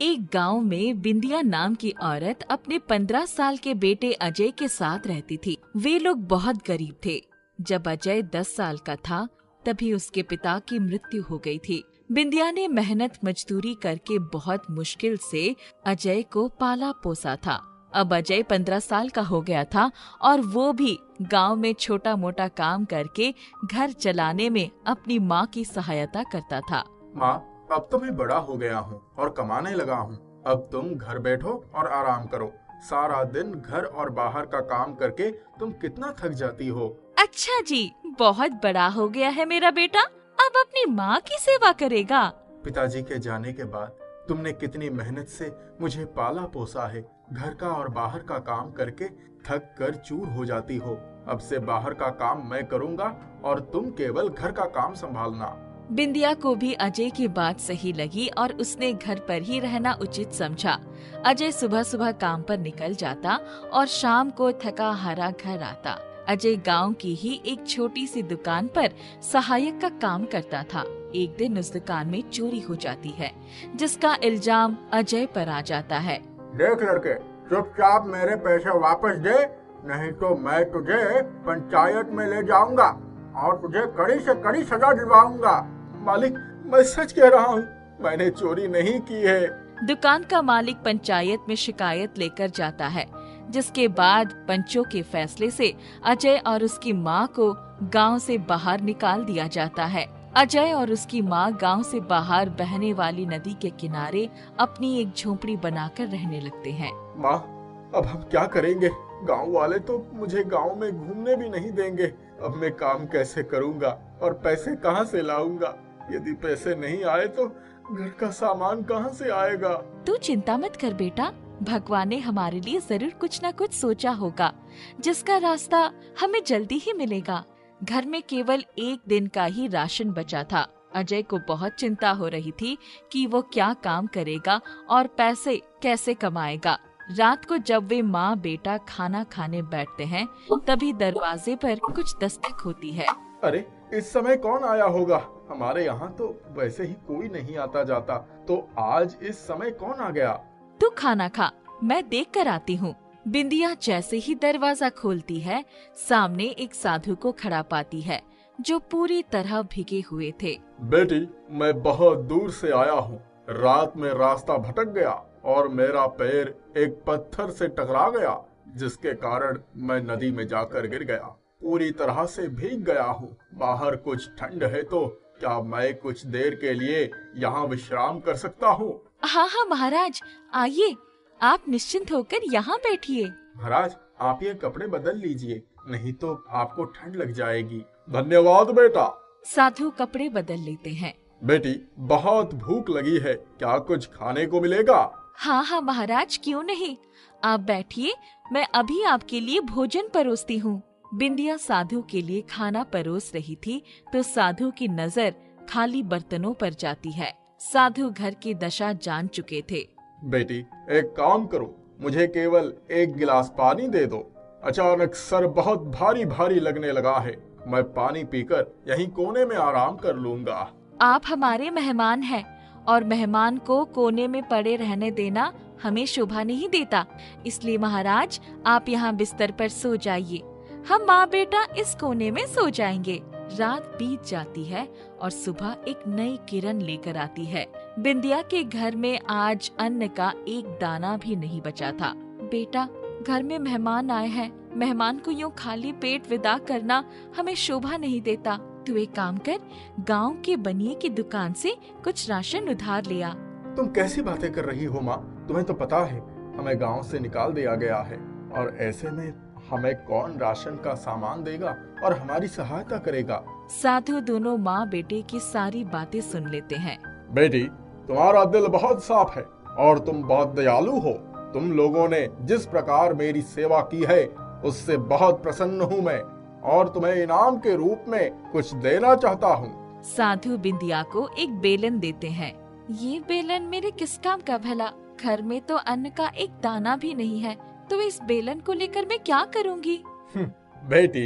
एक गांव में बिंदिया नाम की औरत अपने 15 साल के बेटे अजय के साथ रहती थी। वे लोग बहुत गरीब थे। जब अजय 10 साल का था तभी उसके पिता की मृत्यु हो गई थी। बिंदिया ने मेहनत मजदूरी करके बहुत मुश्किल से अजय को पाला पोसा था। अब अजय 15 साल का हो गया था और वो भी गांव में छोटा मोटा काम करके घर चलाने में अपनी माँ की सहायता करता था। माँ, अब तो मैं बड़ा हो गया हूँ और कमाने लगा हूँ। अब तुम घर बैठो और आराम करो। सारा दिन घर और बाहर का काम करके तुम कितना थक जाती हो। अच्छा जी, बहुत बड़ा हो गया है मेरा बेटा, अब अपनी माँ की सेवा करेगा। पिताजी के जाने के बाद तुमने कितनी मेहनत से मुझे पाला पोसा है। घर का और बाहर का काम करके थक कर चूर हो जाती हो। अब से बाहर का काम मैं करूँगा और तुम केवल घर का काम संभालना। बिंदिया को भी अजय की बात सही लगी और उसने घर पर ही रहना उचित समझा। अजय सुबह सुबह काम पर निकल जाता और शाम को थका हारा घर आता। अजय गांव की ही एक छोटी सी दुकान पर सहायक का काम करता था। एक दिन उस दुकान में चोरी हो जाती है, जिसका इल्जाम अजय पर आ जाता है। देख लड़के, चुपचाप मेरे पैसे वापस दे, नहीं तो मैं तुझे पंचायत में ले जाऊंगा और तुझे कड़ी से कड़ी सजा दिलवाऊंगा। मालिक, मैं सच कह रहा हूँ, मैंने चोरी नहीं की है। दुकान का मालिक पंचायत में शिकायत लेकर जाता है, जिसके बाद पंचों के फैसले से अजय और उसकी माँ को गांव से बाहर निकाल दिया जाता है। अजय और उसकी माँ गांव से बाहर बहने वाली नदी के किनारे अपनी एक झोपड़ी बनाकर रहने लगते हैं। माँ, अब हम क्या करेंगे? गांव वाले तो मुझे गांव में घूमने भी नहीं देंगे। अब मैं काम कैसे करूँगा और पैसे कहाँ से लाऊंगा? यदि पैसे नहीं आए तो घर का सामान कहाँ से आएगा? तू चिंता मत कर बेटा, भगवान ने हमारे लिए जरूर कुछ न कुछ सोचा होगा, जिसका रास्ता हमें जल्दी ही मिलेगा। घर में केवल एक दिन का ही राशन बचा था। अजय को बहुत चिंता हो रही थी कि वो क्या काम करेगा और पैसे कैसे कमाएगा। रात को जब वे माँ बेटा खाना खाने बैठते हैं, तभी दरवाजे पर कुछ दस्तक होती है। अरे, इस समय कौन आया होगा? हमारे यहाँ तो वैसे ही कोई नहीं आता जाता, तो आज इस समय कौन आ गया? तू खाना खा, मैं देख कर आती हूँ। बिंदिया जैसे ही दरवाजा खोलती है, सामने एक साधु को खड़ा पाती है, जो पूरी तरह भीगे हुए थे। बेटी, मैं बहुत दूर से आया हूँ। रात में रास्ता भटक गया और मेरा पैर एक पत्थर से टकरा गया, जिसके कारण मैं नदी में जाकर गिर गया। पूरी तरह से भीग गया हूँ। बाहर कुछ ठंड है तो क्या मैं कुछ देर के लिए यहाँ विश्राम कर सकता हूँ? हाँ हाँ महाराज, आइए, आप निश्चिंत होकर यहाँ बैठिए। महाराज, आप ये कपड़े बदल लीजिए, नहीं तो आपको ठंड लग जाएगी। धन्यवाद बेटा। साधु कपड़े बदल लेते हैं। बेटी, बहुत भूख लगी है, क्या कुछ खाने को मिलेगा? हाँ हाँ महाराज, क्यों नहीं, आप बैठिए, मैं अभी आपके लिए भोजन परोसती हूँ। बिंदिया साधु के लिए खाना परोस रही थी तो साधु की नजर खाली बर्तनों पर जाती है। साधु घर की दशा जान चुके थे। बेटी, एक काम करो, मुझे केवल एक गिलास पानी दे दो। अचानक सर बहुत भारी भारी लगने लगा है। मैं पानी पीकर यहीं कोने में आराम कर लूंगा। आप हमारे मेहमान हैं और मेहमान को कोने में पड़े रहने देना हमें शोभा नहीं देता, इसलिए महाराज आप यहाँ बिस्तर पर सो जाइए, हम माँ बेटा इस कोने में सो जाएंगे। रात बीत जाती है और सुबह एक नई किरण लेकर आती है। बिंदिया के घर में आज अन्न का एक दाना भी नहीं बचा था। बेटा, घर में मेहमान आए हैं, मेहमान को यूँ खाली पेट विदा करना हमें शोभा नहीं देता। तू एक काम कर, गांव के बनिए की दुकान से कुछ राशन उधार ले आ। तुम कैसी बातें कर रही हो माँ? तुम्हें तो पता है हमें गांव से निकाल दिया गया है, और ऐसे में हमें कौन राशन का सामान देगा और हमारी सहायता करेगा? साधु दोनों माँ बेटे की सारी बातें सुन लेते हैं। बेटी, तुम्हारा दिल बहुत साफ है और तुम बहुत दयालु हो। तुम लोगों ने जिस प्रकार मेरी सेवा की है उससे बहुत प्रसन्न हूँ मैं, और तुम्हें इनाम के रूप में कुछ देना चाहता हूँ। साधु बिंदिया को एक बेलन देते हैं। ये बेलन मेरे किस काम का भला? घर में तो अन्न का एक दाना भी नहीं है, तो इस बेलन को लेकर मैं क्या करूँगी? बेटी,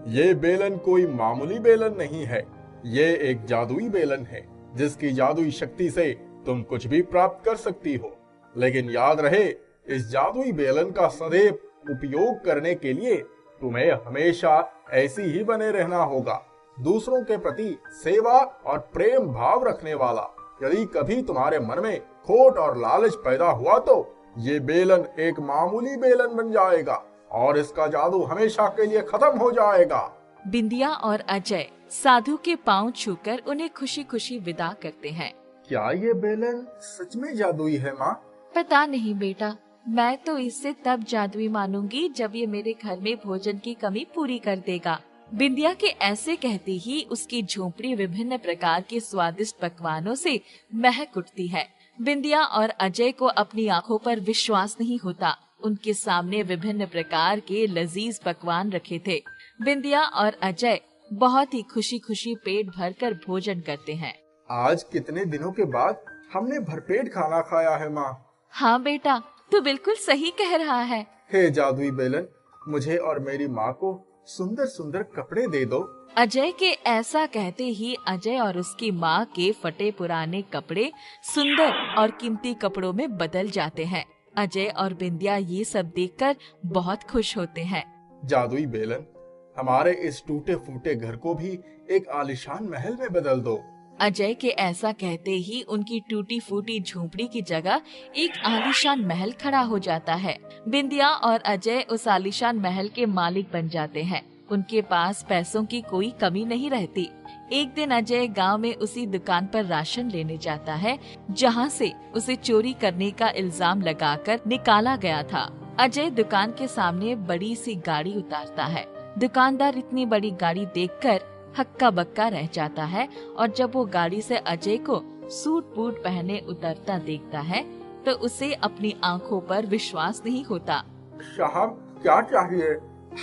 ये बेलन कोई मामूली बेलन नहीं है, ये एक जादुई बेलन है, जिसकी जादुई शक्ति से तुम कुछ भी प्राप्त कर सकती हो। लेकिन याद रहे, इस जादुई बेलन का सदैव उपयोग करने के लिए तुम्हें हमेशा ऐसी ही बने रहना होगा, दूसरों के प्रति सेवा और प्रेम भाव रखने वाला। यदि कभी तुम्हारे मन में खोट और लालच पैदा हुआ तो ये बेलन एक मामूली बेलन बन जाएगा और इसका जादू हमेशा के लिए खत्म हो जाएगा। बिंदिया और अजय साधु के पांव छूकर उन्हें खुशी खुशी विदा करते हैं। क्या ये बेलन सच में जादुई है माँ? पता नहीं बेटा, मैं तो इससे तब जादुई मानूंगी जब ये मेरे घर में भोजन की कमी पूरी कर देगा। बिंदिया के ऐसे कहते ही उसकी झोपड़ी विभिन्न प्रकार के स्वादिष्ट पकवानों से महक उठती है। बिंदिया और अजय को अपनी आंखों पर विश्वास नहीं होता। उनके सामने विभिन्न प्रकार के लजीज पकवान रखे थे। बिंदिया और अजय बहुत ही खुशी खुशी पेट भरकर भोजन करते हैं। आज कितने दिनों के बाद हमने भरपेट खाना खाया है माँ। हाँ बेटा, तू बिल्कुल सही कह रहा है। हे जादुई बेलन, मुझे और मेरी माँ को सुंदर सुंदर कपड़े दे दो। अजय के ऐसा कहते ही अजय और उसकी माँ के फटे पुराने कपड़े सुंदर और कीमती कपड़ों में बदल जाते हैं। अजय और बिंदिया ये सब देखकर बहुत खुश होते हैं। जादुई बेलन, हमारे इस टूटे फूटे घर को भी एक आलीशान महल में बदल दो। अजय के ऐसा कहते ही उनकी टूटी फूटी झोपड़ी की जगह एक आलीशान महल खड़ा हो जाता है। बिंदिया और अजय उस आलीशान महल के मालिक बन जाते हैं। उनके पास पैसों की कोई कमी नहीं रहती। एक दिन अजय गांव में उसी दुकान पर राशन लेने जाता है जहां से उसे चोरी करने का इल्जाम लगाकर निकाला गया था। अजय दुकान के सामने बड़ी सी गाड़ी उतारता है। दुकानदार इतनी बड़ी गाड़ी देखकर हक्का बक्का रह जाता है और जब वो गाड़ी से अजय को सूट बूट पहने उतरता देखता है तो उसे अपनी आंखों पर विश्वास नहीं होता। साहब, क्या चाहिए?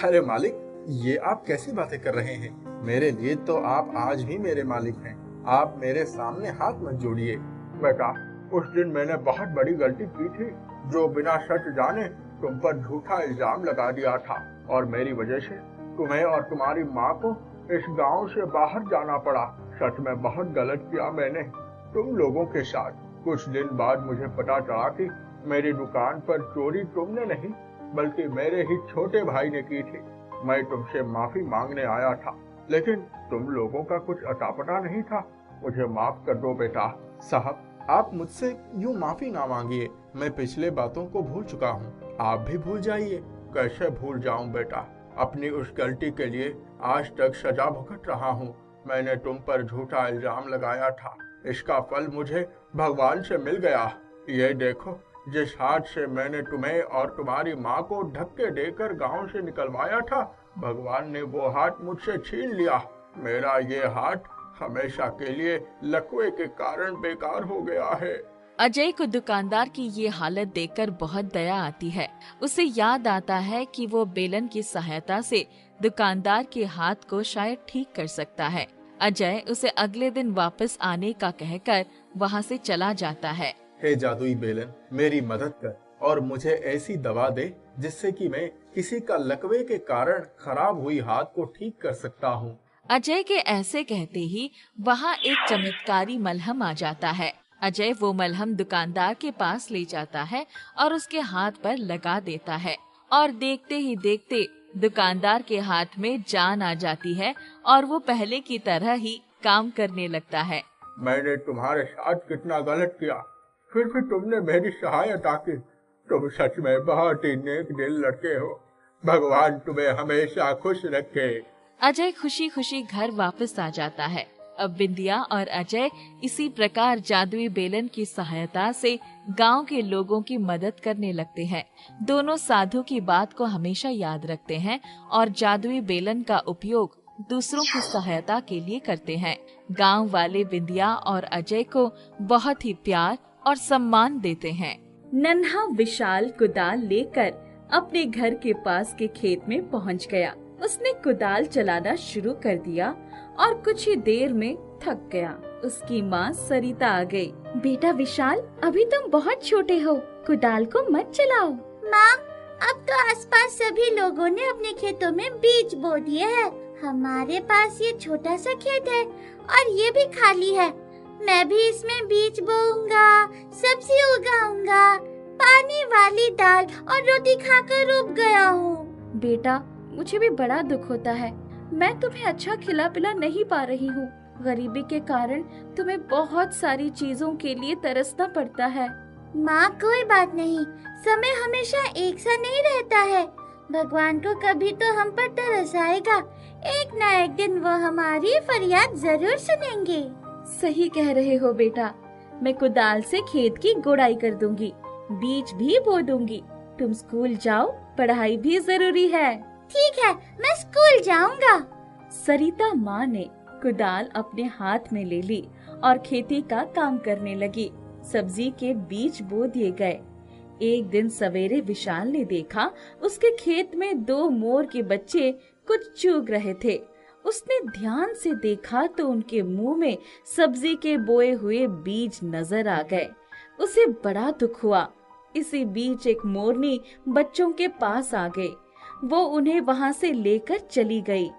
अरे मालिक, ये आप कैसी बातें कर रहे हैं? मेरे लिए तो आप आज भी मेरे मालिक हैं। आप मेरे सामने हाथ मत जोड़िए। बेटा, उस दिन मैंने बहुत बड़ी गलती की थी, जो बिना सच जाने तुम पर झूठा इल्जाम लगा दिया था और मेरी वजह से तुम्हें और तुम्हारी माँ को इस गांव से बाहर जाना पड़ा। सच में बहुत गलत किया मैंने तुम लोगों के साथ। कुछ दिन बाद मुझे पता चला कि मेरी दुकान पर चोरी तुमने नहीं बल्कि मेरे ही छोटे भाई ने की थी। मैं तुमसे माफी मांगने आया था, लेकिन तुम लोगों का कुछ अता पता नहीं था। मुझे माफ कर दो बेटा। साहब, आप मुझसे यूं माफी ना मांगिए। मैं पिछले बातों को भूल चुका हूँ। आप भी भूल जाइए। कैसे भूल जाऊं बेटा? अपनी उस गलती के लिए आज तक सजा भुगत रहा हूँ। मैंने तुम पर झूठा इल्जाम लगाया था। इसका फल मुझे भगवान से मिल गया। ये देखो, जिस हाथ से मैंने तुम्हें और तुम्हारी माँ को धक्के देकर गांव से निकलवाया था, भगवान ने वो हाथ मुझसे छीन लिया। मेरा ये हाथ हमेशा के लिए लकवे के कारण बेकार हो गया है। अजय को दुकानदार की ये हालत देखकर बहुत दया आती है। उसे याद आता है कि वो बेलन की सहायता से दुकानदार के हाथ को शायद ठीक कर सकता है। अजय उसे अगले दिन वापस आने का कहकर वहाँ से चला जाता है। हे जादुई बेलन, मेरी मदद कर और मुझे ऐसी दवा दे जिससे कि मैं किसी का लकवे के कारण खराब हुई हाथ को ठीक कर सकता हूँ। अजय के ऐसे कहते ही वहाँ एक चमत्कारी मलहम आ जाता है। अजय वो मलहम दुकानदार के पास ले जाता है और उसके हाथ पर लगा देता है और देखते ही देखते दुकानदार के हाथ में जान आ जाती है और वो पहले की तरह ही काम करने लगता है। मैंने तुम्हारे साथ कितना गलत किया, फिर भी तुमने मेरी सहायता की। तुम सच में बहुत ही नेक दिल लड़के हो। भगवान तुम्हें हमेशा खुश रखे। अजय खुशी खुशी घर वापस आ जाता है। अब बिंदिया और अजय इसी प्रकार जादुई बेलन की सहायता से गांव के लोगों की मदद करने लगते हैं। दोनों साधु की बात को हमेशा याद रखते हैं और जादुई बेलन का उपयोग दूसरों की सहायता के लिए करते हैं। गांव वाले बिंदिया और अजय को बहुत ही प्यार और सम्मान देते हैं। नन्हा विशाल कुदाल लेकर अपने घर के पास के खेत में पहुंच गया। उसने कुदाल चलाना शुरू कर दिया और कुछ ही देर में थक गया। उसकी माँ सरिता आ गई। बेटा विशाल, अभी तुम बहुत छोटे हो, कुदाल को मत चलाओ। माँ, अब तो आसपास सभी लोगों ने अपने खेतों में बीज बो दिए हैं। हमारे पास ये छोटा सा खेत है और ये भी खाली है। मैं भी इसमें बीज बोऊंगा, सब्जी उगाऊंगा। पानी वाली दाल और रोटी खाकर उब गया हूँ। बेटा, मुझे भी बड़ा दुख होता है। मैं तुम्हें अच्छा खिला पिला नहीं पा रही हूँ। गरीबी के कारण तुम्हें बहुत सारी चीजों के लिए तरसना पड़ता है। माँ, कोई बात नहीं, समय हमेशा एक सा नहीं रहता है। भगवान को कभी तो हम पर तरस आएगा। एक न एक दिन वो हमारी फरियाद जरूर सुनेंगे। सही कह रहे हो बेटा। मैं कुदाल से खेत की गुड़ाई कर दूंगी, बीज भी बो दूंगी। तुम स्कूल जाओ, पढ़ाई भी जरूरी है। ठीक है, मैं स्कूल जाऊंगा। सरिता माँ ने कुदाल अपने हाथ में ले ली और खेती का काम करने लगी। सब्जी के बीज बो दिए गए। एक दिन सवेरे विशाल ने देखा उसके खेत में 2 मोर के बच्चे कुछ चूग रहे थे। उसने ध्यान से देखा तो उनके मुंह में सब्जी के बोए हुए बीज नजर आ गए। उसे बड़ा दुख हुआ। इसी बीच एक मोरनी बच्चों के पास आ गई। वो उन्हें वहां से लेकर चली गई।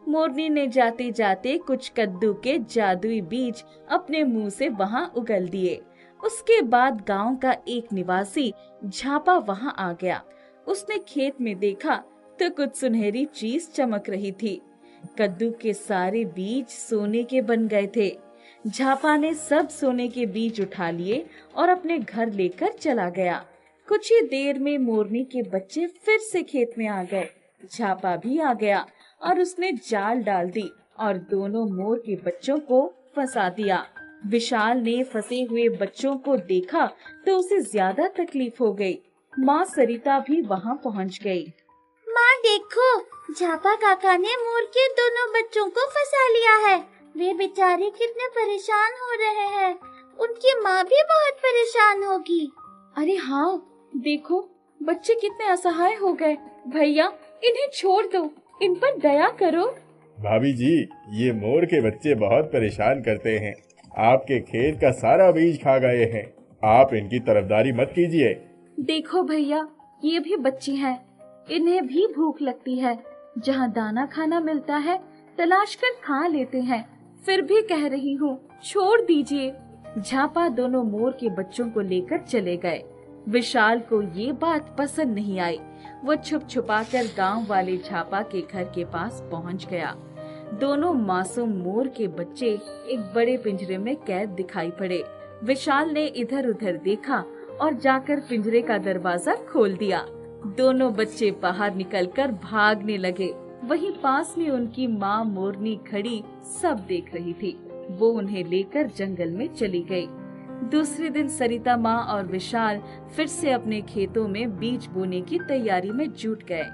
मोरनी ने जाते जाते कुछ कद्दू के जादुई बीज अपने मुंह से वहां उगल दिए। उसके बाद गांव का एक निवासी झापा वहां आ गया। उसने खेत में देखा तो कुछ सुनहरी चीज चमक रही थी। कद्दू के सारे बीज सोने के बन गए थे। झापा ने सब सोने के बीज उठा लिए और अपने घर लेकर चला गया। कुछ ही देर में मोरनी के बच्चे फिर से खेत में आ गए। झापा भी आ गया और उसने जाल डाल दी और दोनों मोर के बच्चों को फंसा दिया। विशाल ने फंसे हुए बच्चों को देखा तो उसे ज्यादा तकलीफ हो गई। माँ सरिता भी वहाँ पहुँच गई। माँ देखो, झापा काका ने मोर के दोनों बच्चों को फंसा लिया है। वे बेचारे कितने परेशान हो रहे हैं। उनकी माँ भी बहुत परेशान होगी। अरे हाँ, देखो बच्चे कितने असहाय हो गए। भैया, इन्हें छोड़ दो, इन पर दया करो। भाभी जी, ये मोर के बच्चे बहुत परेशान करते हैं। आपके खेत का सारा बीज खा गए हैं। आप इनकी तरफदारी मत कीजिए। देखो भैया, ये भी बच्चे हैं, इन्हें भी भूख लगती है। जहाँ दाना खाना मिलता है तलाश कर खा लेते हैं। फिर भी कह रही हूँ, छोड़ दीजिए। झापा दोनों मोर के बच्चों को लेकर चले गए। विशाल को ये बात पसंद नहीं आई। वो छुप छुपा कर गाँव वाले झापा के घर के पास पहुँच गया। दोनों मासूम मोर के बच्चे एक बड़े पिंजरे में कैद दिखाई पड़े। विशाल ने इधर उधर देखा और जाकर पिंजरे का दरवाजा खोल दिया। दोनों बच्चे बाहर निकलकर भागने लगे। वहीं पास में उनकी माँ मोरनी खड़ी सब देख रही थी। वो उन्हें लेकर जंगल में चली गई। दूसरे दिन सरिता माँ और विशाल फिर से अपने खेतों में बीज बोने की तैयारी में जुट गए।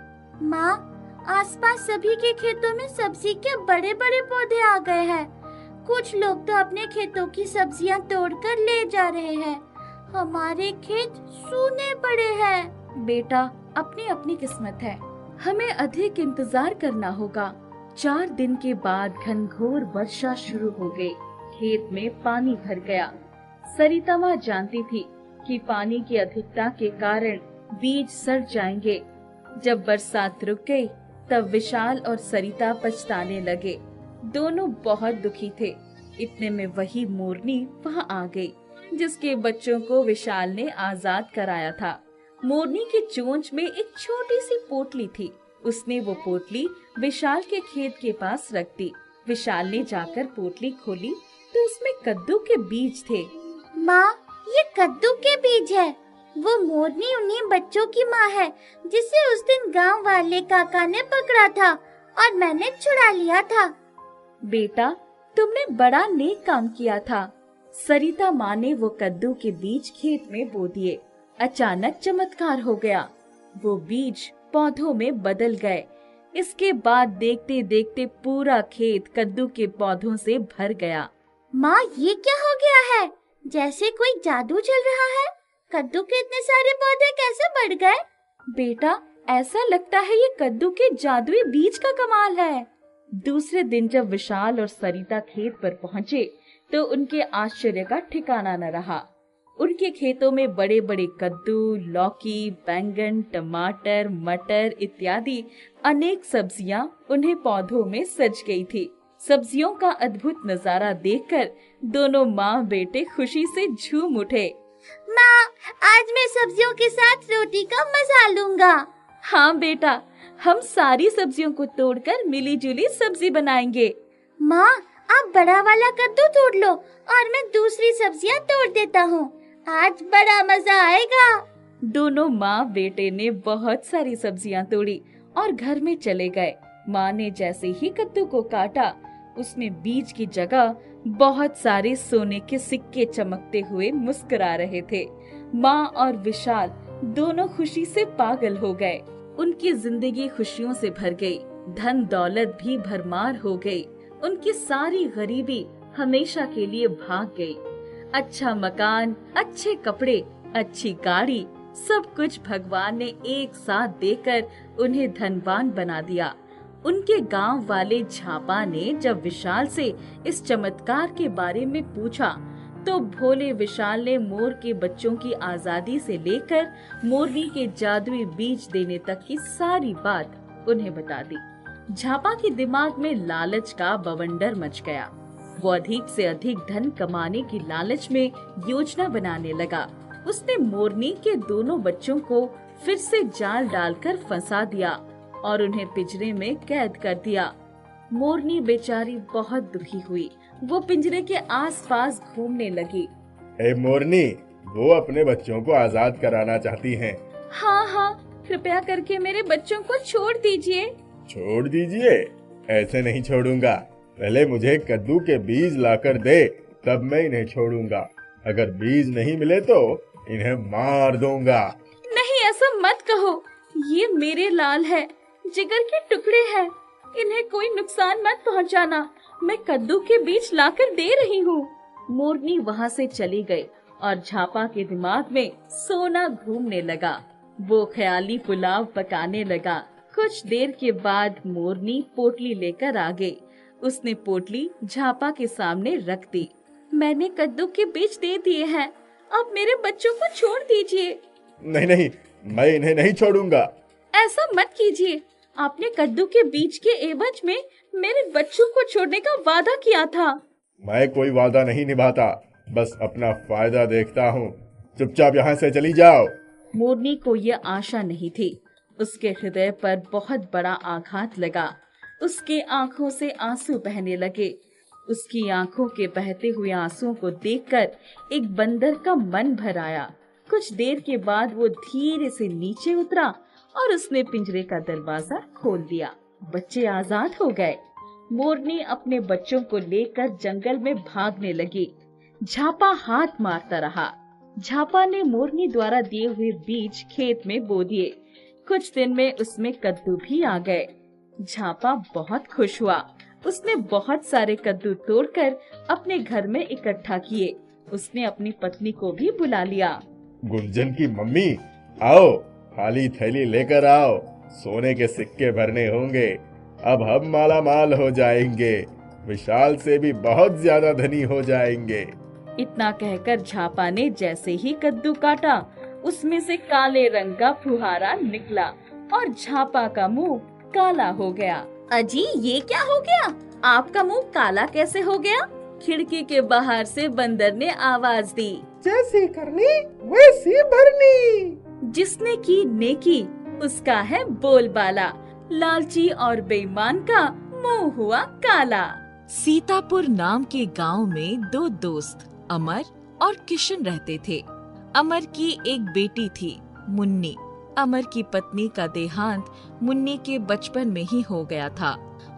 माँ, आसपास सभी के खेतों में सब्जी के बड़े बड़े पौधे आ गए हैं। कुछ लोग तो अपने खेतों की सब्जियां तोड़कर ले जा रहे हैं। हमारे खेत सूने पड़े हैं। बेटा, अपनी अपनी किस्मत है। हमें अधिक इंतजार करना होगा। 4 दिन के बाद घनघोर वर्षा शुरू हो गई। खेत में पानी भर गया। सरिता माँ जानती थी कि पानी की अधिकता के कारण बीज सड़ जाएंगे। जब बरसात रुक गई, तब विशाल और सरिता पछताने लगे। दोनों बहुत दुखी थे। इतने में वही मोरनी वहाँ आ गई, जिसके बच्चों को विशाल ने आजाद कराया था। मोरनी की चोंच में एक छोटी सी पोटली थी। उसने वो पोटली विशाल के खेत के पास रख दी। विशाल ने जाकर पोटली खोली तो उसमें कद्दू के बीज थे। माँ, ये कद्दू के बीज है। वो मोरनी उन्हीं बच्चों की माँ है जिसे उस दिन गांव वाले काका ने पकड़ा था और मैंने छुड़ा लिया था। बेटा, तुमने बड़ा नेक काम किया था। सरिता माँ ने वो कद्दू के बीज खेत में बो दिए। अचानक चमत्कार हो गया। वो बीज पौधों में बदल गए। इसके बाद देखते देखते पूरा खेत कद्दू के पौधों से भर गया। माँ, ये क्या हो गया है? जैसे कोई जादू चल रहा है। कद्दू के इतने सारे पौधे कैसे बढ़ गए? बेटा, ऐसा लगता है ये कद्दू के जादुई बीज का कमाल है। दूसरे दिन जब विशाल और सरिता खेत पर पहुँचे तो उनके आश्चर्य का ठिकाना न रहा। उनके खेतों में बड़े बड़े कद्दू, लौकी, बैंगन, टमाटर, मटर इत्यादि अनेक सब्जियां उन्हें पौधों में सज गई थी। सब्जियों का अद्भुत नजारा देखकर दोनों माँ बेटे खुशी से झूम उठे। माँ, आज मैं सब्जियों के साथ रोटी का मजा लूंगा। हाँ बेटा, हम सारी सब्जियों को तोड़कर मिली जुली सब्जी बनाएंगे। माँ, आप बड़ा वाला कद्दू तोड़ लो और मैं दूसरी सब्जियाँ तोड़ देता हूँ। आज बड़ा मजा आएगा। दोनों माँ बेटे ने बहुत सारी सब्जियां तोड़ी और घर में चले गए। माँ ने जैसे ही कद्दू को काटा, उसमें बीज की जगह बहुत सारे सोने के सिक्के चमकते हुए मुस्कुरा रहे थे। माँ और विशाल दोनों खुशी से पागल हो गए। उनकी जिंदगी खुशियों से भर गई, धन दौलत भी भरमार हो गई। उनकी सारी गरीबी हमेशा के लिए भाग गई। अच्छा मकान, अच्छे कपड़े, अच्छी गाड़ी, सब कुछ भगवान ने एक साथ देकर उन्हें धनवान बना दिया। उनके गांव वाले झापा ने जब विशाल से इस चमत्कार के बारे में पूछा, तो भोले विशाल ने मोर के बच्चों की आजादी से लेकर मोरनी के जादुई बीज देने तक की सारी बात उन्हें बता दी। झापा के दिमाग में लालच का बवंडर मच गया। वो अधिक से अधिक धन कमाने की लालच में योजना बनाने लगा। उसने मोरनी के दोनों बच्चों को फिर से जाल डालकर फंसा दिया और उन्हें पिंजरे में कैद कर दिया। मोरनी बेचारी बहुत दुखी हुई। वो पिंजरे के आसपास घूमने लगी। ए मोरनी, वो अपने बच्चों को आजाद कराना चाहती हैं। हाँ, कृपया करके मेरे बच्चों को छोड़ दीजिए। छोड़ दीजिए? ऐसे नहीं छोड़ूंगा। पहले मुझे कद्दू के बीज लाकर दे, तब मैं इन्हें छोड़ूंगा। अगर बीज नहीं मिले तो इन्हें मार दूंगा। नहीं, ऐसा मत कहो। ये मेरे लाल है, जिगर के टुकड़े हैं। इन्हें कोई नुकसान मत पहुंचाना। मैं कद्दू के बीज लाकर दे रही हूँ। मोरनी वहाँ से चली गई और झापा के दिमाग में सोना घूमने लगा। वो ख्याली पुलाव पकाने लगा। कुछ देर के बाद मोरनी पोटली लेकर आ गई। उसने पोटली झापा के सामने रख दी। मैंने कद्दू के बीज दे दिए हैं, अब मेरे बच्चों को छोड़ दीजिए। नहीं, मैं इन्हें नहीं छोड़ूंगा। ऐसा मत कीजिए। आपने कद्दू के बीज के एवज में मेरे बच्चों को छोड़ने का वादा किया था। मैं कोई वादा नहीं निभाता, बस अपना फायदा देखता हूँ। चुपचाप यहाँ से चली जाओ। मोरनी को यह आशा नहीं थी। उसके हृदय पर बहुत बड़ा आघात लगा। उसके आंखों से आंसू बहने लगे। उसकी आंखों के बहते हुए आंसुओं को देखकर एक बंदर का मन भर आया। कुछ देर के बाद वो धीरे से नीचे उतरा और उसने पिंजरे का दरवाजा खोल दिया। बच्चे आजाद हो गए। मोरनी अपने बच्चों को लेकर जंगल में भागने लगी। झापा हाथ मारता रहा। झापा ने मोरनी द्वारा दिए हुए बीज खेत में बो दिए। कुछ दिन में उसमें कद्दू भी आ गए। झापा बहुत खुश हुआ। उसने बहुत सारे कद्दू तोड़कर अपने घर में इकट्ठा किए। उसने अपनी पत्नी को भी बुला लिया। गुंजन की मम्मी, आओ, खाली थैली लेकर आओ। सोने के सिक्के भरने होंगे। अब हम माला माल हो जाएंगे। विशाल से भी बहुत ज्यादा धनी हो जाएंगे। इतना कहकर झापा ने जैसे ही कद्दू काटा, उसमें से काले रंग का फुहारा निकला और झापा का मुंह काला हो गया। अजी, ये क्या हो गया? आपका मुंह काला कैसे हो गया? खिड़की के बाहर से बंदर ने आवाज दी, जैसी करनी वैसी भरनी। जिसने की नेकी उसका है बोलबाला। लालची और बेईमान का मुंह हुआ काला। सीतापुर नाम के गांव में दो दोस्त अमर और किशन रहते थे। अमर की एक बेटी थी, मुन्नी। अमर की पत्नी का देहांत मुन्नी के बचपन में ही हो गया था।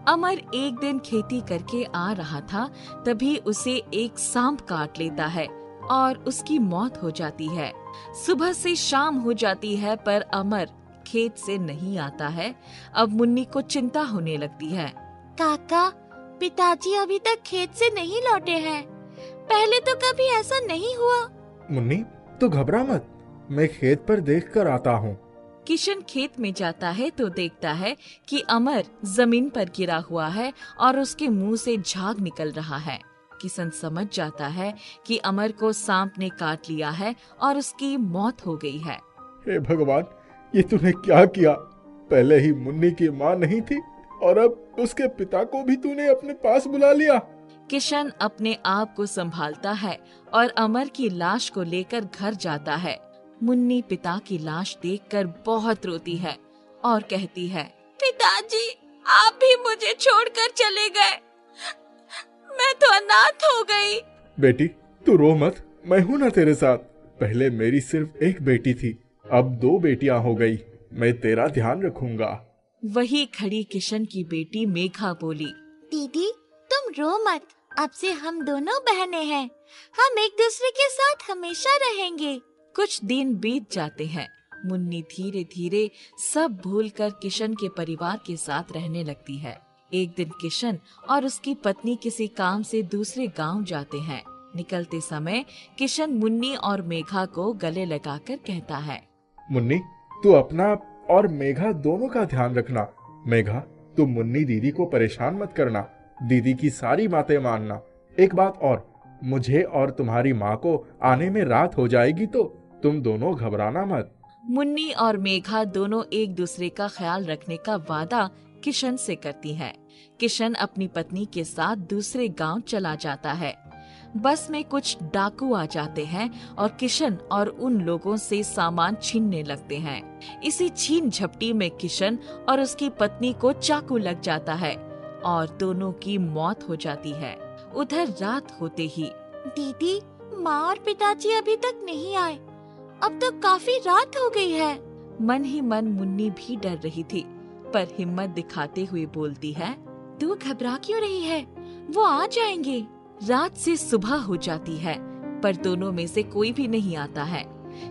अमर एक दिन खेती करके आ रहा था, तभी उसे एक सांप काट लेता है और उसकी मौत हो जाती है। सुबह से शाम हो जाती है पर अमर खेत से नहीं आता है। अब मुन्नी को चिंता होने लगती है। काका, पिताजी अभी तक खेत से नहीं लौटे हैं। पहले तो कभी ऐसा नहीं हुआ। मुन्नी, तो घबरा मत, मैं खेत पर देख कर आता हूँ। किशन खेत में जाता है तो देखता है कि अमर जमीन पर गिरा हुआ है और उसके मुंह से झाग निकल रहा है। किशन समझ जाता है कि अमर को सांप ने काट लिया है और उसकी मौत हो गई है। हे भगवान, ये तूने क्या किया? पहले ही मुन्नी की माँ नहीं थी और अब उसके पिता को भी तूने अपने पास बुला लिया। किशन अपने आप को संभालता है और अमर की लाश को लेकर घर जाता है। मुन्नी पिता की लाश देखकर बहुत रोती है और कहती है, पिताजी, आप भी मुझे छोड़कर चले गए। मैं तो अनाथ हो गई। बेटी तू रो मत, मैं हूँ ना तेरे साथ। पहले मेरी सिर्फ एक बेटी थी, अब 2 बेटियां हो गई। मैं तेरा ध्यान रखूंगा। वही खड़ी किशन की बेटी मेघा बोली, दीदी तुम रो मत, अब से हम दोनों बहनें हैं। हम एक दूसरे के साथ हमेशा रहेंगे। कुछ दिन बीत जाते हैं। मुन्नी धीरे धीरे सब भूलकर किशन के परिवार के साथ रहने लगती है। एक दिन किशन और उसकी पत्नी किसी काम से दूसरे गांव जाते हैं। निकलते समय किशन मुन्नी और मेघा को गले लगाकर कहता है, मुन्नी तू अपना और मेघा दोनों का ध्यान रखना। मेघा तू मुन्नी दीदी को परेशान मत करना, दीदी की सारी बातें मानना। एक बात और, मुझे और तुम्हारी माँ को आने में रात हो जाएगी तो तुम दोनों घबराना मत। मुन्नी और मेघा दोनों एक दूसरे का ख्याल रखने का वादा किशन से करती हैं। किशन अपनी पत्नी के साथ दूसरे गांव चला जाता है। बस में कुछ डाकू आ जाते हैं और किशन और उन लोगों से सामान छीनने लगते हैं। इसी छीन झपटी में किशन और उसकी पत्नी को चाकू लग जाता है और दोनों की मौत हो जाती है। उधर रात होते ही, दीदी, माँ और पिताजी अभी तक नहीं आए। अब तो काफी रात हो गई है। मन ही मन मुन्नी भी डर रही थी, पर हिम्मत दिखाते हुए बोलती है, तू घबरा क्यों रही है? वो आ जाएंगे। रात से सुबह हो जाती है, पर दोनों में से कोई भी नहीं आता है।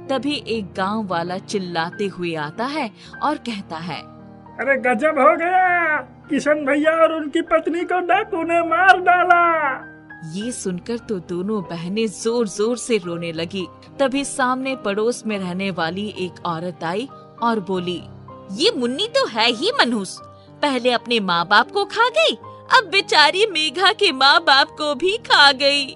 तभी एक गांव वाला चिल्लाते हुए आता है और कहता है, अरे गजब हो गया, किशन भैया और उनकी पत्नी को डाकू ने मार डाला। ये सुनकर तो दोनों बहनें जोर जोर से रोने लगी। तभी सामने पड़ोस में रहने वाली एक औरत आई और बोली, ये मुन्नी तो है ही मनहूस, पहले अपने माँ बाप को खा गई, अब बेचारी मेघा के माँ बाप को भी खा गई।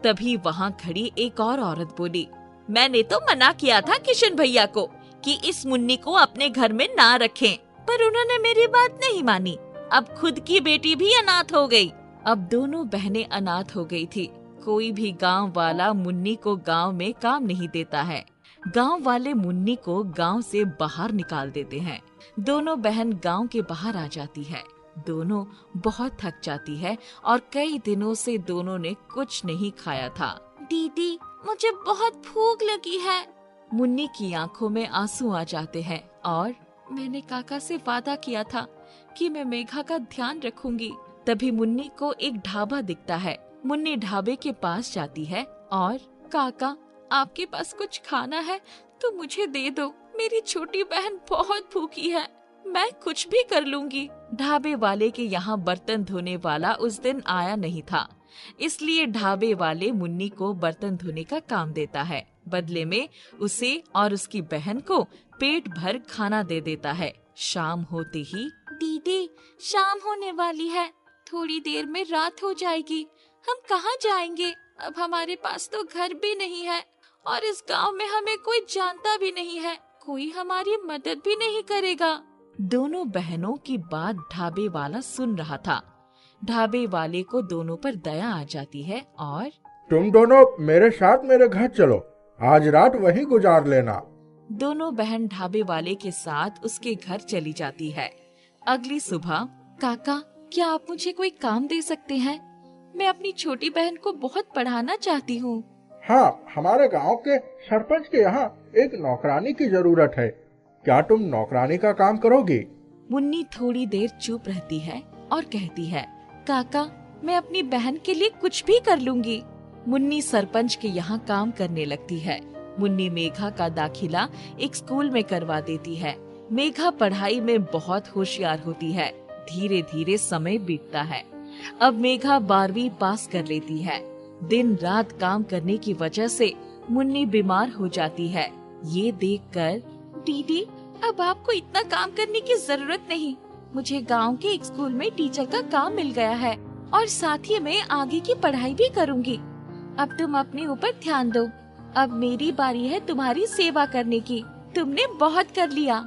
तभी वहाँ खड़ी एक और औरत बोली, मैंने तो मना किया था किशन भैया को कि इस मुन्नी को अपने घर में ना रखें, पर उन्होंने मेरी बात नहीं मानी। अब खुद की बेटी भी अनाथ हो गई। अब दोनों बहनें अनाथ हो गई थी। कोई भी गांव वाला मुन्नी को गांव में काम नहीं देता है। गांव वाले मुन्नी को गांव से बाहर निकाल देते हैं। दोनों बहन गांव के बाहर आ जाती है। दोनों बहुत थक जाती है और कई दिनों से दोनों ने कुछ नहीं खाया था। दीदी, मुझे बहुत भूख लगी है। मुन्नी की आंखों में आंसू आ जाते हैं और मैंने काका से वादा किया था कि मैं मेघा का ध्यान रखूंगी। तभी मुन्नी को एक ढाबा दिखता है। मुन्नी ढाबे के पास जाती है और, काका, आपके पास कुछ खाना है तो मुझे दे दो, मेरी छोटी बहन बहुत भूखी है, मैं कुछ भी कर लूंगी। ढाबे वाले के यहाँ बर्तन धोने वाला उस दिन आया नहीं था, इसलिए ढाबे वाले मुन्नी को बर्तन धोने का काम देता है। बदले में उसे और उसकी बहन को पेट भर खाना दे देता है। शाम होते ही, दीदी, शाम होने वाली है, थोड़ी देर में रात हो जाएगी, हम कहाँ जाएंगे? अब हमारे पास तो घर भी नहीं है और इस गांव में हमें कोई जानता भी नहीं है, कोई हमारी मदद भी नहीं करेगा। दोनों बहनों की बात ढाबे वाला सुन रहा था। ढाबे वाले को दोनों पर दया आ जाती है और, तुम दोनों मेरे साथ मेरे घर चलो, आज रात वहीं गुजार लेना। दोनों बहन ढाबे वाले के साथ उसके घर चली जाती है। अगली सुबह, काका, क्या आप मुझे कोई काम दे सकते हैं? मैं अपनी छोटी बहन को बहुत पढ़ाना चाहती हूँ। हाँ, हमारे गांव के सरपंच के यहाँ एक नौकरानी की जरूरत है, क्या तुम नौकरानी का काम करोगी? मुन्नी थोड़ी देर चुप रहती है और कहती है, काका, मैं अपनी बहन के लिए कुछ भी कर लूंगी। मुन्नी सरपंच के यहाँ काम करने लगती है। मुन्नी मेघा का दाखिला एक स्कूल में करवा देती है। मेघा पढ़ाई में बहुत होशियार होती है। धीरे धीरे समय बीतता है। अब मेघा 12वीं पास कर लेती है। दिन रात काम करने की वजह से मुन्नी बीमार हो जाती है। ये देखकर, दीदी, अब आपको इतना काम करने की जरूरत नहीं, मुझे गांव के एक स्कूल में टीचर का काम मिल गया है और साथ ही मैं आगे की पढ़ाई भी करूंगी। अब तुम अपने ऊपर ध्यान दो, अब मेरी बारी है तुम्हारी सेवा करने की, तुमने बहुत कर लिया।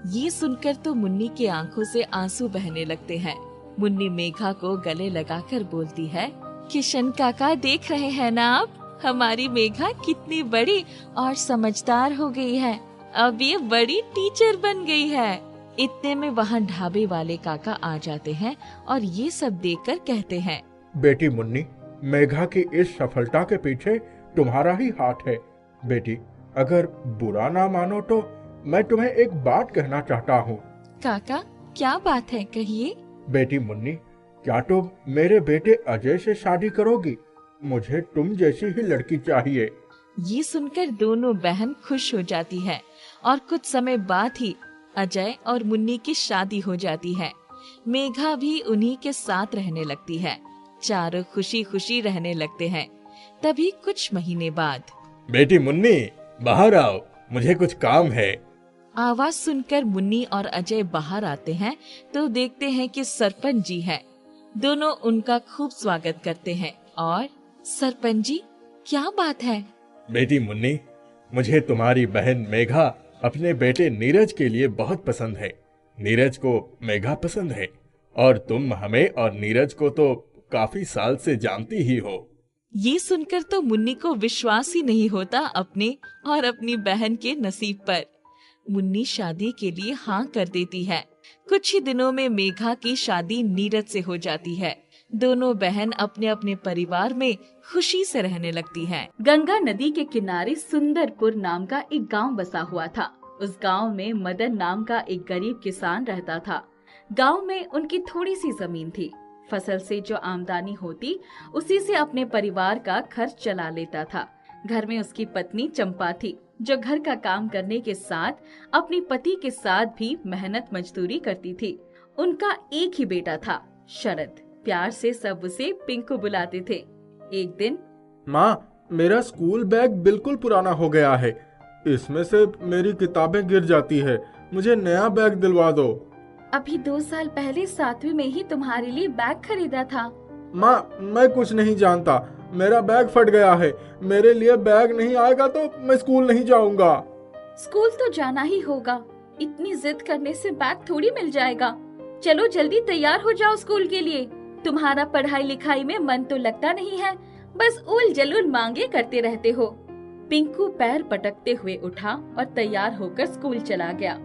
ये सुनकर तो मुन्नी की आंखों से आंसू बहने लगते हैं। मुन्नी मेघा को गले लगाकर बोलती है, किशन काका, देख रहे हैं ना आप, हमारी मेघा कितनी बड़ी और समझदार हो गई है। अब ये बड़ी टीचर बन गई है। इतने में वहाँ ढाबे वाले काका आ जाते हैं और ये सब देखकर कहते हैं, बेटी मुन्नी, मेघा की इस सफलता के पीछे तुम्हारा ही हाथ है। बेटी, अगर बुरा ना मानो तो मैं तुम्हें एक बात कहना चाहता हूँ। काका, क्या बात है, कहिए। बेटी मुन्नी, क्या तुम मेरे बेटे अजय से शादी करोगी? मुझे तुम जैसी ही लड़की चाहिए। ये सुनकर दोनों बहन खुश हो जाती है और कुछ समय बाद ही अजय और मुन्नी की शादी हो जाती है। मेघा भी उन्हीं के साथ रहने लगती है। चारों खुशी खुशी रहने लगते हैं। तभी कुछ महीने बाद, बेटी मुन्नी, बाहर आओ, मुझे कुछ काम है। आवाज सुनकर मुन्नी और अजय बाहर आते हैं तो देखते हैं कि सरपंच जी है। दोनों उनका खूब स्वागत करते हैं और सरपंच जी, क्या बात है? बेटी मुन्नी, मुझे तुम्हारी बहन मेघा अपने बेटे नीरज के लिए बहुत पसंद है। नीरज को मेघा पसंद है और तुम हमें और नीरज को तो काफी साल से जानती ही हो। ये सुनकर तो मुन्नी को विश्वास ही नहीं होता अपने और अपनी बहन के नसीब पर। मुन्नी शादी के लिए हाँ कर देती है। कुछ ही दिनों में मेघा की शादी नीरज से हो जाती है। दोनों बहन अपने अपने परिवार में खुशी से रहने लगती हैं। गंगा नदी के किनारे सुंदरपुर नाम का एक गांव बसा हुआ था। उस गांव में मदन नाम का एक गरीब किसान रहता था। गांव में उनकी थोड़ी सी जमीन थी। फसल से जो आमदनी होती उसी से अपने परिवार का खर्च चला लेता था। घर में उसकी पत्नी चंपा थी, जो घर का काम करने के साथ अपने पति के साथ भी मेहनत मजदूरी करती थी। उनका एक ही बेटा था, शरद। प्यार से सब उसे पिंकू बुलाते थे। एक दिन, माँ, मेरा स्कूल बैग बिल्कुल पुराना हो गया है। इसमें से मेरी किताबें गिर जाती है। मुझे नया बैग दिलवा दो। अभी 2 साल पहले 7वीं में ही तुम्हारे लिए बैग खरीदा था। माँ, मैं कुछ नहीं जानता। मेरा बैग फट गया है। मेरे लिए बैग नहीं आएगा तो मैं स्कूल नहीं जाऊंगा। स्कूल तो जाना ही होगा। इतनी जिद करने से बैग थोड़ी मिल जाएगा। चलो जल्दी तैयार हो जाओ स्कूल के लिए। तुम्हारा पढ़ाई लिखाई में मन तो लगता नहीं है, बस उल जलूल मांगे करते रहते हो। पिंकू पैर पटकते हुए उठा और तैयार होकर स्कूल चला गया।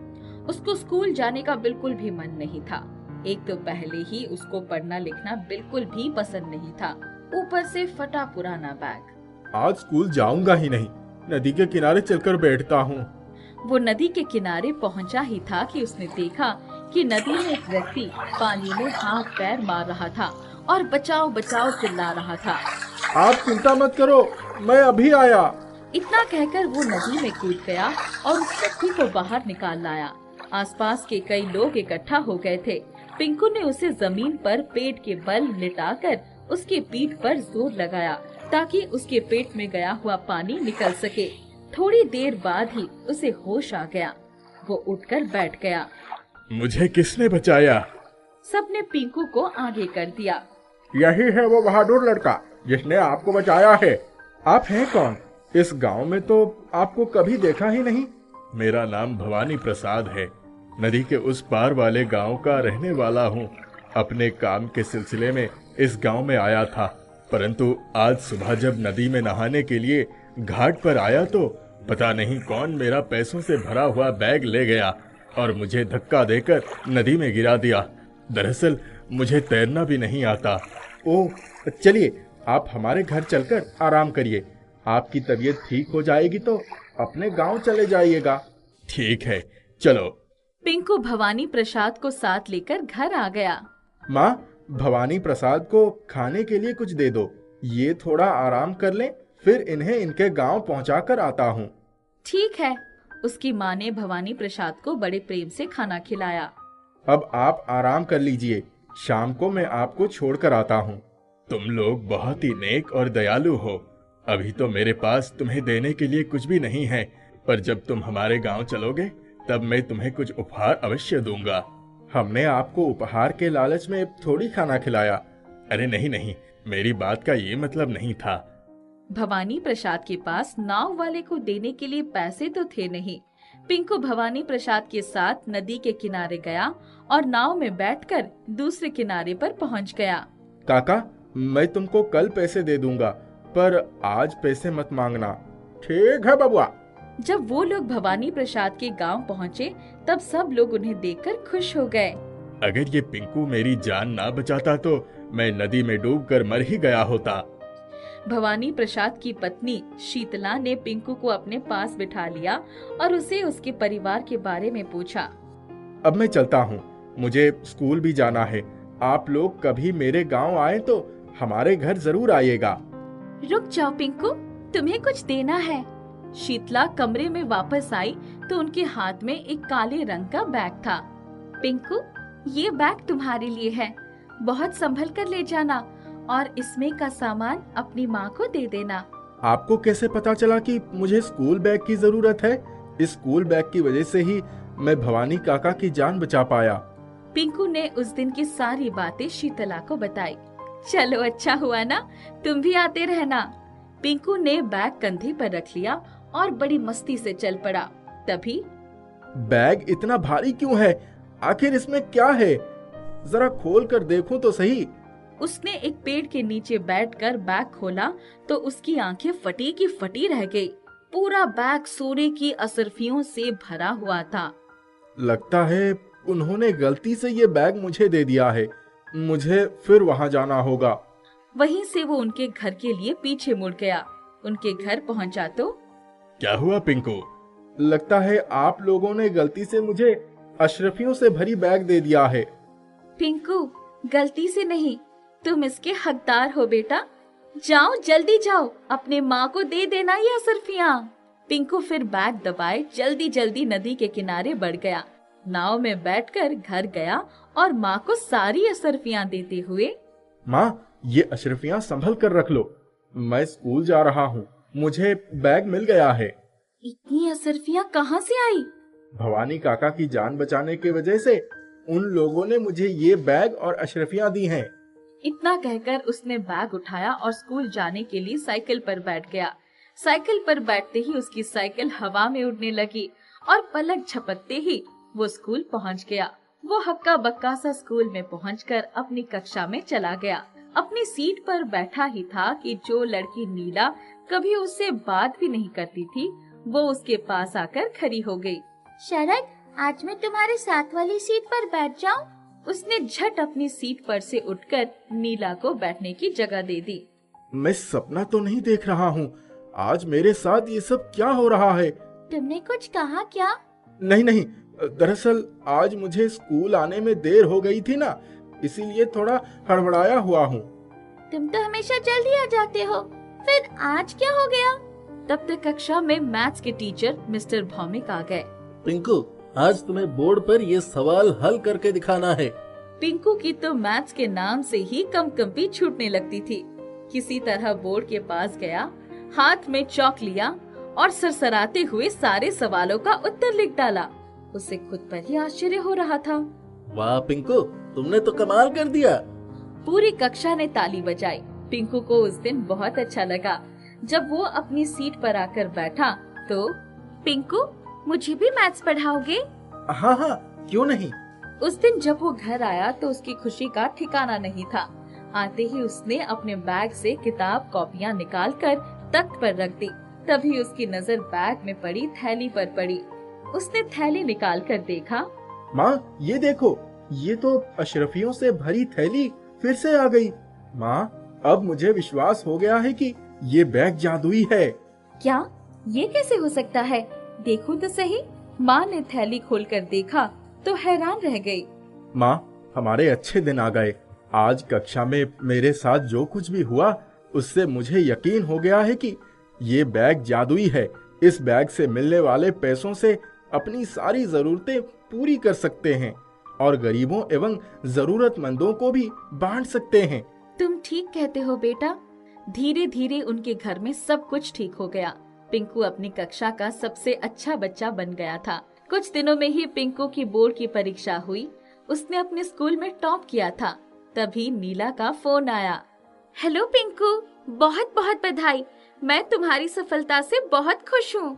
उसको स्कूल जाने का बिल्कुल भी मन नहीं था। एक तो पहले ही उसको पढ़ना लिखना बिल्कुल भी पसंद नहीं था, ऊपर से फटा पुराना बैग। आज स्कूल जाऊंगा ही नहीं। नदी के किनारे चलकर बैठता हूँ। वो नदी के किनारे पहुंचा ही था कि उसने देखा कि नदी में एक व्यक्ति पानी में हाथ पैर मार रहा था और बचाओ बचाओ चिल्ला रहा था। आप चिंता मत करो, मैं अभी आया। इतना कहकर वो नदी में कूद गया और उस व्यक्ति को बाहर निकाल लाया। आसपास के कई लोग इकट्ठा हो गए थे। पिंकू ने उसे जमीन पर पेट के बल लिटाकर उसकी पीठ पर जोर लगाया ताकि उसके पेट में गया हुआ पानी निकल सके। थोड़ी देर बाद ही उसे होश आ गया। वो उठकर बैठ गया। मुझे किसने बचाया? सबने पिंकू को आगे कर दिया। यही है वो बहादुर लड़का जिसने आपको बचाया है। आप हैं कौन? इस गांव में तो आपको कभी देखा ही नहीं। मेरा नाम भवानी प्रसाद है। नदी के उस पार वाले गांव का रहने वाला हूँ। अपने काम के सिलसिले में इस गांव में आया था, परंतु आज सुबह जब नदी में नहाने के लिए घाट पर आया तो पता नहीं कौन मेरा पैसों से भरा हुआ बैग ले गया और मुझे धक्का देकर नदी में गिरा दिया। दरअसल मुझे तैरना भी नहीं आता। ओह, चलिए आप हमारे घर चलकर आराम करिए। आपकी तबीयत ठीक हो जाएगी तो अपने गांव चले जाइएगा। ठीक है, चलो। पिंकू भवानी प्रसाद को साथ लेकर घर आ गया। माँ, भवानी प्रसाद को खाने के लिए कुछ दे दो। ये थोड़ा आराम कर लें, फिर इन्हें इनके गांव पहुंचाकर आता हूँ। ठीक है। उसकी माँ ने भवानी प्रसाद को बड़े प्रेम से खाना खिलाया। अब आप आराम कर लीजिए, शाम को मैं आपको छोड़कर आता हूँ। तुम लोग बहुत ही नेक और दयालु हो। अभी तो मेरे पास तुम्हें देने के लिए कुछ भी नहीं है, पर जब तुम हमारे गांव चलोगे तब मैं तुम्हें कुछ उपहार अवश्य दूंगा। हमने आपको उपहार के लालच में थोड़ी खाना खिलाया। अरे नहीं नहीं, मेरी बात का ये मतलब नहीं था। भवानी प्रसाद के पास नाव वाले को देने के लिए पैसे तो थे नहीं। पिंकू भवानी प्रसाद के साथ नदी के किनारे गया और नाव में बैठकर दूसरे किनारे पर पहुंच गया। काका, मैं तुमको कल पैसे दे दूंगा, पर आज पैसे मत मांगना। ठीक है बबुआ। जब वो लोग भवानी प्रसाद के गांव पहुँचे तब सब लोग उन्हें देखकर खुश हो गए। अगर ये पिंकू मेरी जान ना बचाता तो मैं नदी में डूबकर मर ही गया होता। भवानी प्रसाद की पत्नी शीतला ने पिंकू को अपने पास बिठा लिया और उसे उसके परिवार के बारे में पूछा। अब मैं चलता हूँ, मुझे स्कूल भी जाना है। आप लोग कभी मेरे गांव आए तो हमारे घर जरूर आइएगा। रुक जाओ पिंकू, तुम्हें कुछ देना है। शीतला कमरे में वापस आई तो उनके हाथ में एक काले रंग का बैग था। पिंकू, ये बैग तुम्हारे लिए है, बहुत संभल कर ले जाना और इसमें का सामान अपनी माँ को दे देना। आपको कैसे पता चला कि मुझे स्कूल बैग की जरूरत है? इस स्कूल बैग की वजह से ही मैं भवानी काका की जान बचा पाया। पिंकू ने उस दिन की सारी बातें शीतला को बताई। चलो अच्छा हुआ ना, तुम भी आते रहना। पिंकू ने बैग कंधे पर रख लिया और बड़ी मस्ती से चल पड़ा। तभी बैग इतना भारी क्यों है? आखिर इसमें क्या है? जरा खोल कर देखूं तो सही। उसने एक पेड़ के नीचे बैठकर बैग खोला तो उसकी आंखें फटी की फटी रह गई। पूरा बैग सोने की असरफियों से भरा हुआ था। लगता है उन्होंने गलती से ये बैग मुझे दे दिया है। मुझे फिर वहां जाना होगा। वहीं से वो उनके घर के लिए पीछे मुड़ गया। उनके घर पहुंचा तो क्या हुआ पिंकू? लगता है आप लोगों ने गलती से मुझे अशरफियों से भरी बैग दे दिया है। पिंकू, गलती से नहीं, तुम इसके हकदार हो बेटा। जाओ, जल्दी जाओ, अपने माँ को दे देना ये असरफियाँ। पिंकू फिर बैग दबाए जल्दी जल्दी नदी के किनारे बढ़ गया। नाव में बैठकर घर गया और माँ को सारी असरफियाँ देते हुए, माँ, ये अशरफियाँ संभल कर रख लो। मैं स्कूल जा रहा हूँ, मुझे बैग मिल गया है। इतनी असरफियाँ कहाँ से आई? भवानी काका की जान बचाने की वजह से उन लोगों ने मुझे ये बैग और अशरफियाँ दी हैं। इतना कहकर उसने बैग उठाया और स्कूल जाने के लिए साइकिल पर बैठ गया। साइकिल पर बैठते ही उसकी साइकिल हवा में उड़ने लगी और पलक झपकते ही वो स्कूल पहुंच गया। वो हक्का बक्का सा स्कूल में पहुंचकर अपनी कक्षा में चला गया। अपनी सीट पर बैठा ही था कि जो लड़की नीला कभी उससे बात भी नहीं करती थी, वो उसके पास आकर खड़ी हो गई। शरद, आज मैं तुम्हारे साथ वाली सीट पर बैठ जाऊं? उसने झट अपनी सीट पर से उठकर नीला को बैठने की जगह दे दी। मैं सपना तो नहीं देख रहा हूँ? आज मेरे साथ ये सब क्या हो रहा है? तुमने कुछ कहा क्या? नहीं नहीं, दरअसल आज मुझे स्कूल आने में देर हो गई थी ना, इसीलिए थोड़ा हड़बड़ाया हुआ हूँ। तुम तो हमेशा जल्दी आ जाते हो, फिर आज क्या हो गया? तब तक कक्षा में मैथ्स के टीचर मिस्टर भौमिक आ गए। पिंकू, आज तुम्हें बोर्ड पर ये सवाल हल करके दिखाना है। पिंकू की तो मैथ्स के नाम से ही कंपी छूटने लगती थी। किसी तरह बोर्ड के पास गया, हाथ में चौक लिया और सरसराते हुए सारे सवालों का उत्तर लिख डाला। उसे खुद पर ही आश्चर्य हो रहा था। वाह पिंकू, तुमने तो कमाल कर दिया। पूरी कक्षा ने ताली बजाई। पिंकू को उस दिन बहुत अच्छा लगा। जब वो अपनी सीट पर आकर बैठा तो, पिंकू, मुझे भी मैथ्स पढ़ाओगे? हाँ हाँ, क्यों नहीं। उस दिन जब वो घर आया तो उसकी खुशी का ठिकाना नहीं था। आते ही उसने अपने बैग से किताब कॉपियाँ निकालकर तख्त पर रख दी। तभी उसकी नजर बैग में पड़ी थैली पर पड़ी। उसने थैली निकाल कर देखा। माँ, ये देखो, ये तो अशरफियों से भरी थैली फिर से आ गई। माँ, अब मुझे विश्वास हो गया है कि ये बैग जादुई है। क्या? ये कैसे हो सकता है? देखो तो सही। माँ ने थैली खोलकर देखा तो हैरान रह गई। माँ, हमारे अच्छे दिन आ गए। आज कक्षा में मेरे साथ जो कुछ भी हुआ उससे मुझे यकीन हो गया है कि ये बैग जादुई है। इस बैग से मिलने वाले पैसों से अपनी सारी जरूरतें पूरी कर सकते हैं और गरीबों एवं जरूरतमंदों को भी बांट सकते हैं। तुम ठीक कहते हो बेटा। धीरे धीरे उनके घर में सब कुछ ठीक हो गया। पिंकू अपनी कक्षा का सबसे अच्छा बच्चा बन गया था। कुछ दिनों में ही पिंकू की बोर्ड की परीक्षा हुई। उसने अपने स्कूल में टॉप किया था। तभी नीला का फोन आया। हेलो पिंकू, बहुत बहुत बधाई। मैं तुम्हारी सफलता से बहुत खुश हूँ।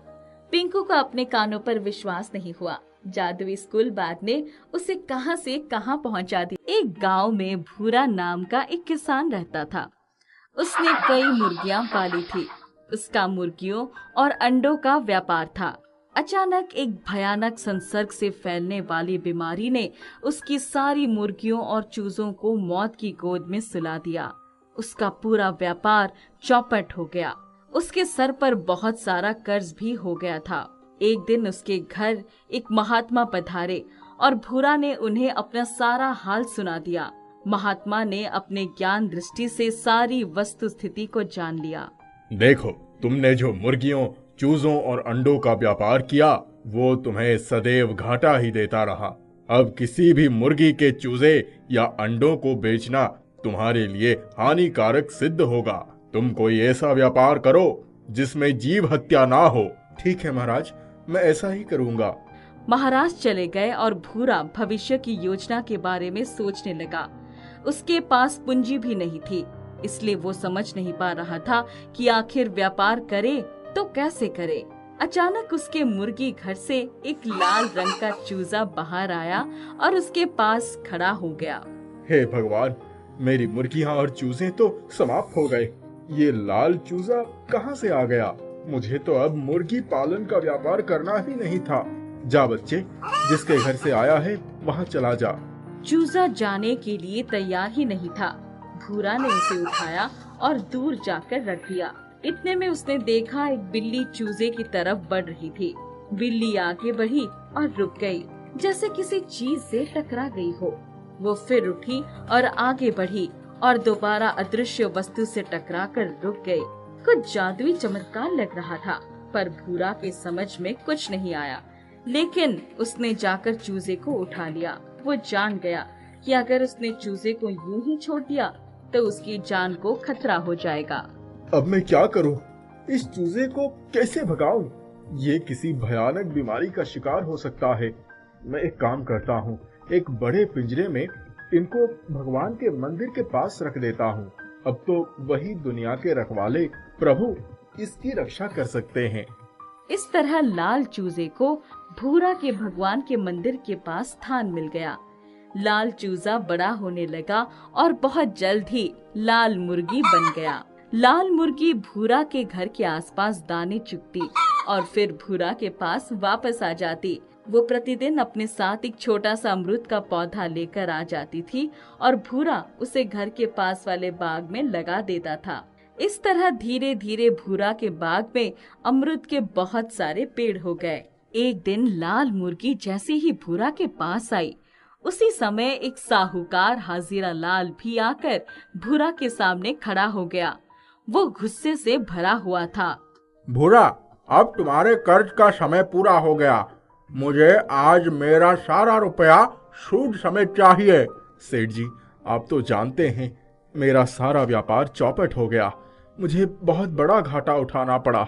पिंकू को अपने कानों पर विश्वास नहीं हुआ। जादुई स्कूल बैग ने उसे कहां से कहां पहुंचा दिया। एक गांव में भूरा नाम का एक किसान रहता था। उसने कई मुर्गियां पाली थी। उसका मुर्गियों और अंडों का व्यापार था। अचानक एक भयानक संसर्ग से फैलने वाली बीमारी ने उसकी सारी मुर्गियों और चूजों को मौत की गोद में सुला दिया। उसका पूरा व्यापार चौपट हो गया। उसके सर पर बहुत सारा कर्ज भी हो गया था। एक दिन उसके घर एक महात्मा पधारे और भूरा ने उन्हें अपना सारा हाल सुना दिया। महात्मा ने अपने ज्ञान दृष्टि से सारी वस्तु स्थिति को जान लिया। देखो, तुमने जो मुर्गियों, चूजों और अंडों का व्यापार किया वो तुम्हें सदैव घाटा ही देता रहा। अब किसी भी मुर्गी के चूजे या अंडों को बेचना तुम्हारे लिए हानिकारक सिद्ध होगा। तुम कोई ऐसा व्यापार करो जिसमें जीव हत्या ना हो। ठीक है महाराज, मैं ऐसा ही करूँगा। महाराज चले गए और भूरा भविष्य की योजना के बारे में सोचने लगा। उसके पास पूंजी भी नहीं थी, इसलिए वो समझ नहीं पा रहा था कि आखिर व्यापार करे तो कैसे करे। अचानक उसके मुर्गी घर से एक लाल रंग का चूजा बाहर आया और उसके पास खड़ा हो गया। हे भगवान, मेरी मुर्गियां और चूजे तो समाप्त हो गए। ये लाल चूजा कहाँ से आ गया? मुझे तो अब मुर्गी पालन का व्यापार करना ही नहीं था। जा बच्चे, जिसके घर से आया है वहाँ चला जा। चूजा जाने के लिए तैयार ही नहीं था। भूरा ने उसे उठाया और दूर जाकर रख दिया। इतने में उसने देखा एक बिल्ली चूजे की तरफ बढ़ रही थी। बिल्ली आगे बढ़ी और रुक गई, जैसे किसी चीज से टकरा गई हो। वो फिर उठी और आगे बढ़ी और दोबारा अदृश्य वस्तु से टकराकर रुक गई। कुछ जादुई चमत्कार लग रहा था, पर भूरा के समझ में कुछ नहीं आया। लेकिन उसने जाकर चूजे को उठा लिया। वो जान गया कि अगर उसने चूजे को यूं ही छोड़ दिया तो उसकी जान को खतरा हो जाएगा। अब मैं क्या करूं? इस चूजे को कैसे भगाऊं? ये किसी भयानक बीमारी का शिकार हो सकता है। मैं एक काम करता हूँ, एक बड़े पिंजरे में इनको भगवान के मंदिर के पास रख देता हूँ। अब तो वही दुनिया के रखवाले प्रभु इसकी रक्षा कर सकते हैं। इस तरह लाल चूजे को भूरा के भगवान के मंदिर के पास स्थान मिल गया। लाल चूजा बड़ा होने लगा और बहुत जल्द ही लाल मुर्गी बन गया। लाल मुर्गी भूरा के घर के आसपास दाने चुगती और फिर भूरा के पास वापस आ जाती। वो प्रतिदिन अपने साथ एक छोटा सा अमरूद का पौधा लेकर आ जाती थी और भूरा उसे घर के पास वाले बाग में लगा देता था। इस तरह धीरे धीरे भूरा के बाग में अमरूद के बहुत सारे पेड़ हो गए। एक दिन लाल मुर्गी जैसे ही भूरा के पास आई, उसी समय एक साहूकार हाजिरा लाल भी आकर भूरा के सामने खड़ा हो गया। वो गुस्से से भरा हुआ था। भूरा, अब तुम्हारे कर्ज का समय पूरा हो गया। मुझे आज मेरा सारा रुपया सूद समेत चाहिए। सेठ जी, आप तो जानते हैं मेरा सारा व्यापार चौपट हो गया। मुझे बहुत बड़ा घाटा उठाना पड़ा।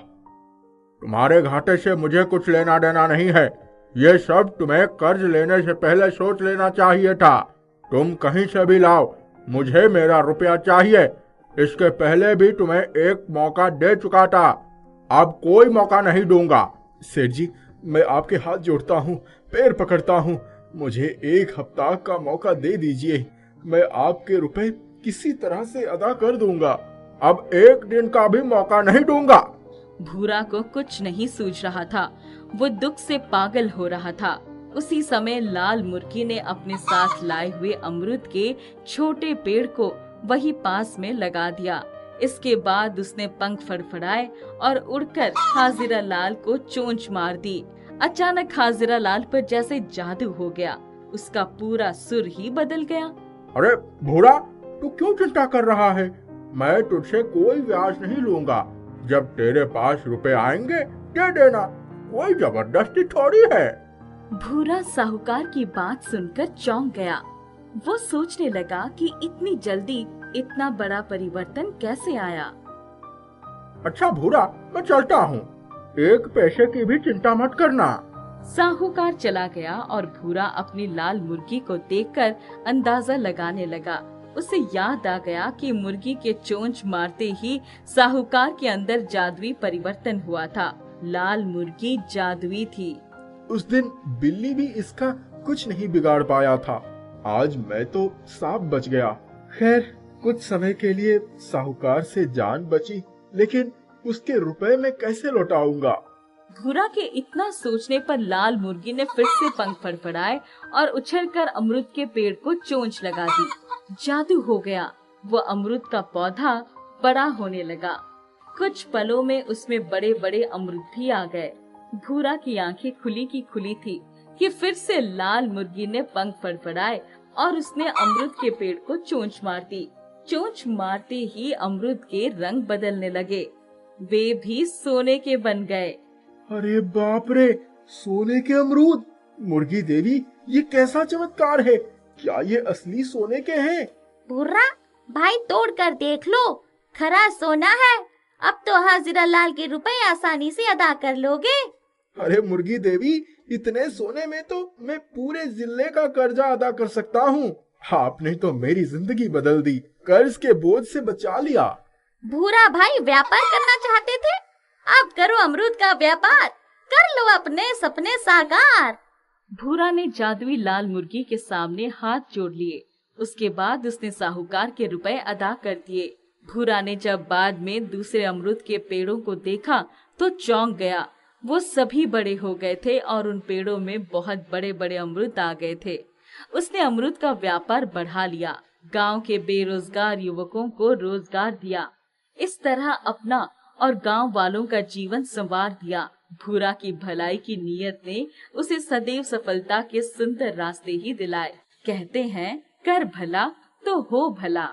तुम्हारे घाटे से मुझे कुछ लेना देना नहीं है। ये सब तुम्हें कर्ज लेने से पहले सोच लेना चाहिए था। तुम कहीं से भी लाओ, मुझे मेरा रुपया चाहिए। इसके पहले भी तुम्हें एक मौका दे चुका था, अब कोई मौका नहीं दूंगा। सेठ जी, मैं आपके हाथ जोड़ता हूँ, पैर पकड़ता हूँ, मुझे एक हफ्ता का मौका दे दीजिए। मैं आपके रुपए किसी तरह से अदा कर दूंगा। अब एक दिन का भी मौका नहीं दूंगा। भूरा को कुछ नहीं सूझ रहा था। वो दुख से पागल हो रहा था। उसी समय लाल मुर्गी ने अपने साथ लाए हुए अमरूद के छोटे पेड़ को वही पास में लगा दिया। इसके बाद उसने पंख फड़फड़ाए और उड़कर हाजिरा लाल को चोंच मार दी। अचानक हाजिरा लाल पर जैसे जादू हो गया। उसका पूरा सुर ही बदल गया। अरे भूरा, तू क्यों चिंता कर रहा है? मैं तुझसे कोई ब्याज नहीं लूंगा। जब तेरे पास रुपए आएंगे दे देना, कोई जबरदस्ती थोड़ी है। भूरा साहूकार की बात सुनकर चौंक गया। वो सोचने लगा कि इतनी जल्दी इतना बड़ा परिवर्तन कैसे आया। अच्छा भूरा, मैं चलता हूँ, एक पैसे की भी चिंता मत करना। साहूकार चला गया और भूरा अपनी लाल मुर्गी को देखकर अंदाजा लगाने लगा। उसे याद आ गया कि मुर्गी के चोंच मारते ही साहूकार के अंदर जादुई परिवर्तन हुआ था। लाल मुर्गी जादुई थी। उस दिन बिल्ली भी इसका कुछ नहीं बिगाड़ पाया था। आज मैं तो सांप बच गया। खैर, कुछ समय के लिए साहूकार से जान बची, लेकिन उसके रुपए मैं कैसे लौटाऊंगा? भूरा के इतना सोचने पर लाल मुर्गी ने फिर से पंख फड़फड़ाए और उछलकर अमरूद के पेड़ को चोंच लगा दी। जादू हो गया। वो अमरूद का पौधा बड़ा होने लगा। कुछ पलों में उसमें बड़े बड़े अमरूद भी आ गए। भूरा की आंखें खुली की खुली थी कि फिर से लाल मुर्गी ने पंख फड़फड़ाए और उसने अमरूद के पेड़ को चोंच मार दी। चोंच मारते ही अमरूद के रंग बदलने लगे। वे भी सोने के बन गए। अरे बाप रे, सोने के अमरूद! मुर्गी देवी, ये कैसा चमत्कार है? क्या ये असली सोने के हैं? भूरा भाई, तोड़ कर देख लो, खरा सोना है। अब तो हाजिरा लाल के रुपए आसानी से अदा कर लोगे। अरे मुर्गी देवी, इतने सोने में तो मैं पूरे जिले का कर्जा अदा कर सकता हूँ। आपने तो मेरी जिंदगी बदल दी, कर्ज के बोझ से बचा लिया। भूरा भाई, व्यापार करना चाहते थे, अब करो अमरूद का व्यापार, कर लो अपने सपने साकार। भूरा ने जादुई लाल मुर्गी के सामने हाथ जोड़ लिए। उसके बाद उसने साहूकार के रुपए अदा कर दिए। भूरा ने जब बाद में दूसरे अमरूद के पेड़ों को देखा तो चौंक गया। वो सभी बड़े हो गए थे और उन पेड़ों में बहुत बड़े बड़े अमरूद आ गए थे। उसने अमरूद का व्यापार बढ़ा लिया, गांव के बेरोजगार युवकों को रोजगार दिया। इस तरह अपना और गांव वालों का जीवन संवार दिया। भूरा की भलाई की नीयत ने उसे सदैव सफलता के सुंदर रास्ते ही दिलाए। कहते हैं, कर भला तो हो भला।